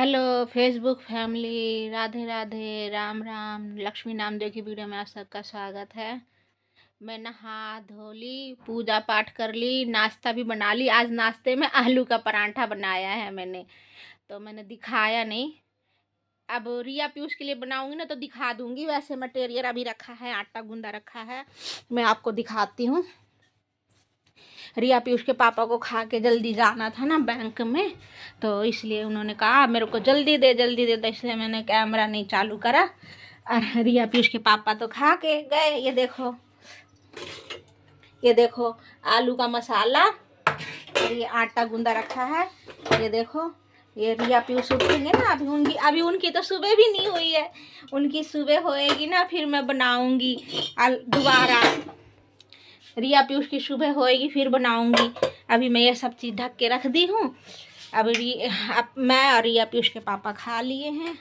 Hello Facebook family, Radhe Radhe, Ram Ram. Lakshmi Namdev की video में आप सबका स्वागत है। मैं नहा धो ली, पूजा पाठ कर ली, नाश्ता भी बना ली। आज नाश्ते में आलू का परांठा बनाया है मैंने, तो मैंने दिखाया नहीं। अब रिया पीयूष के लिए बनाऊंगी ना तो दिखा दूंगी। वैसे मटेरियल अभी रखा है, आटा गूंदा रखा है, मैं आपको दिखाती हूँ। रिया पीयूष के पापा को खा के जल्दी जाना था ना बैंक में, तो इसलिए उन्होंने कहा मेरे को जल्दी दे, तो इसलिए मैंने कैमरा नहीं चालू करा। और रिया पीयूष के पापा तो खा के गए। ये देखो आलू का मसाला, और ये आटा गूंदा रखा है। ये देखो, ये रिया पीयूष उठेंगे ना, अभी उनकी तो सुबह भी नहीं हुई है। उनकी सुबह होएगी ना फिर मैं बनाऊंगी दोबारा। रिया पीयूष की सुबह होएगी फिर बनाऊंगी। अभी मैं ये सब चीज़ ढक के रख दी हूँ। अब मैं और रिया पीयूष के पापा खा लिए हैं।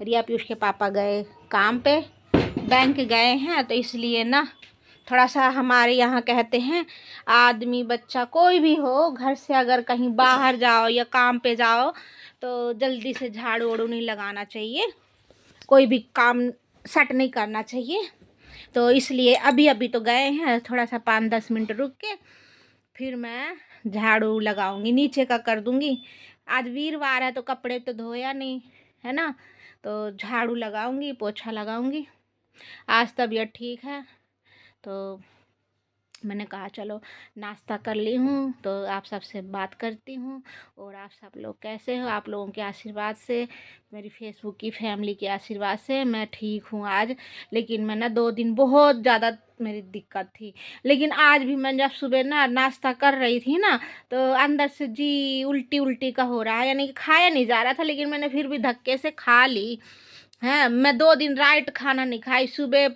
रिया पीयूष के पापा गए काम पे, बैंक गए हैं, तो इसलिए ना थोड़ा सा हमारे यहाँ कहते हैं आदमी बच्चा कोई भी हो, घर से अगर कहीं बाहर जाओ या काम पे जाओ तो जल्दी से झाड़ू ओड़ू नहीं लगाना चाहिए, कोई भी काम सेट नहीं करना चाहिए। तो इसलिए अभी तो गए हैं, थोड़ा सा 5-10 मिनट रुक के फिर मैं झाड़ू लगाऊंगी, नीचे का कर दूंगी। आज वीरवार है तो कपड़े तो धोया नहीं है ना, तो झाड़ू लगाऊंगी, पोछा लगाऊंगी। आज तबीयत ठीक है तो मैंने कहा चलो नाश्ता कर ली हूँ तो आप सबसे बात करती हूँ। और आप सब लोग कैसे हो? आप लोगों के आशीर्वाद से, मेरी फेसबुक की फैमिली के आशीर्वाद से मैं ठीक हूँ आज। लेकिन मैं ना 2 दिन बहुत ज़्यादा मेरी दिक्कत थी। लेकिन आज भी मैं जब सुबह ना नाश्ता कर रही थी ना तो अंदर से जी उल्टी उल्टी का हो रहा है, यानी कि खाया नहीं जा रहा था, लेकिन मैंने फिर भी धक्के से खा ली है। मैं 2 दिन राइट खाना नहीं खाई। सुबह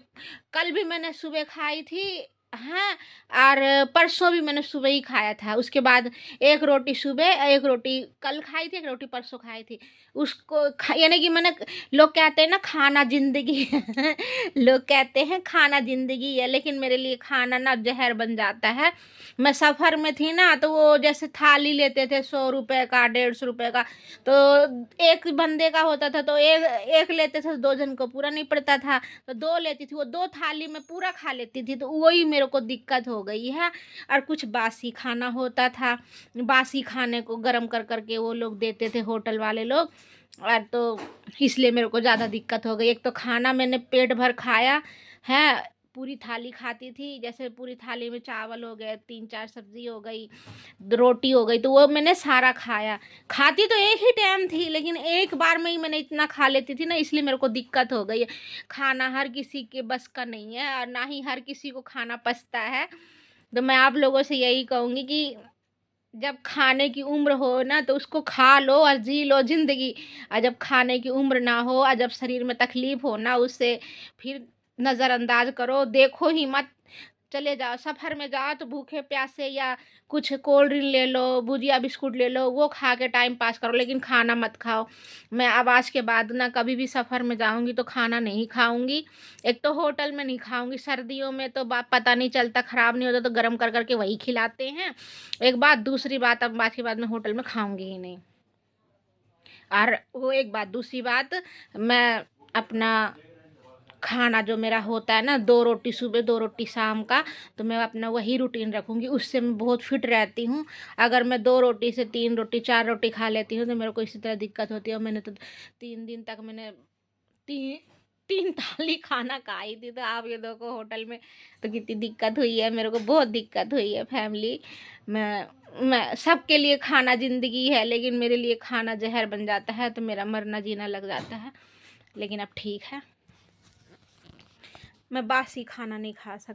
कल भी मैंने सुबह खाई थी, हाँ, और परसों भी मैंने सुबह ही खाया था। उसके बाद एक रोटी सुबह, एक रोटी कल खाई थी, एक रोटी परसों खाई थी। उसको यानी कि मैंने, लोग कहते हैं ना खाना जिंदगी है लोग कहते हैं खाना जिंदगी है, लेकिन मेरे लिए खाना ना जहर बन जाता है। मैं सफ़र में थी ना तो वो जैसे थाली लेते थे 100 रुपए का, 150 रुपए का, तो एक बंदे का होता था तो एक एक लेते थे, 2 जन को पूरा नहीं पड़ता था, तो 2 लेती थी, वो 2 थाली में पूरा खा लेती थी। तो वही मेरे को दिक्कत हो गई है। और कुछ बासी खाना होता था, बासी खाने को गरम कर करके वो लोग देते थे होटल वाले लोग, और तो इसलिए मेरे को ज़्यादा दिक्कत हो गई। एक तो खाना मैंने पेट भर खाया है, पूरी थाली खाती थी, जैसे पूरी थाली में चावल हो गए, 3-4 सब्जी हो गई, रोटी हो गई, तो वो मैंने सारा खाया। खाती तो एक ही टाइम थी, लेकिन एक बार में ही मैंने इतना खा लेती थी ना, इसलिए मेरे को दिक्कत हो गई है। खाना हर किसी के बस का नहीं है, और ना ही हर किसी को खाना पचता है। तो मैं आप लोगों से यही कहूँगी कि जब खाने की उम्र हो ना तो उसको खा लो और जी लो ज़िंदगी। और जब खाने की उम्र ना हो और जब शरीर में तकलीफ़ हो ना, उससे फिर नज़रअंदाज करो, देखो ही मत। चले जाओ, सफ़र में जाओ तो भूखे प्यासे या कुछ कोल्ड ड्रिंक ले लो, भुजिया बिस्कुट ले लो, वो खा के टाइम पास करो, लेकिन खाना मत खाओ। मैं अब आज के बाद ना कभी भी सफ़र में जाऊंगी तो खाना नहीं खाऊंगी। एक तो होटल में नहीं खाऊंगी, सर्दियों में तो पता नहीं चलता, ख़राब नहीं होता तो गर्म कर करके वही खिलाते हैं। एक बात, दूसरी बात, अब आज के बाद मैं होटल में खाऊंगी ही नहीं। और वो एक बात, दूसरी बात, मैं अपना खाना जो मेरा होता है ना, 2 रोटी सुबह 2 रोटी शाम का, तो मैं अपना वही रूटीन रखूँगी, उससे मैं बहुत फिट रहती हूँ। अगर मैं 2 रोटी से 3 रोटी 4 रोटी खा लेती हूँ तो मेरे को इसी तरह दिक्कत होती है। और मैंने तो 3 दिन तक मैंने ती 3 थाली खाना खाई थी, तो आप ये देखो होटल में तो कितनी दिक्कत हुई है, मेरे को बहुत दिक्कत हुई है फैमिली। मैं सबके लिए खाना ज़िंदगी है, लेकिन मेरे लिए खाना ज़हर बन जाता है, तो मेरा मरना जीना लग जाता है। लेकिन अब ठीक है, मैं बासी खाना नहीं खा सकती।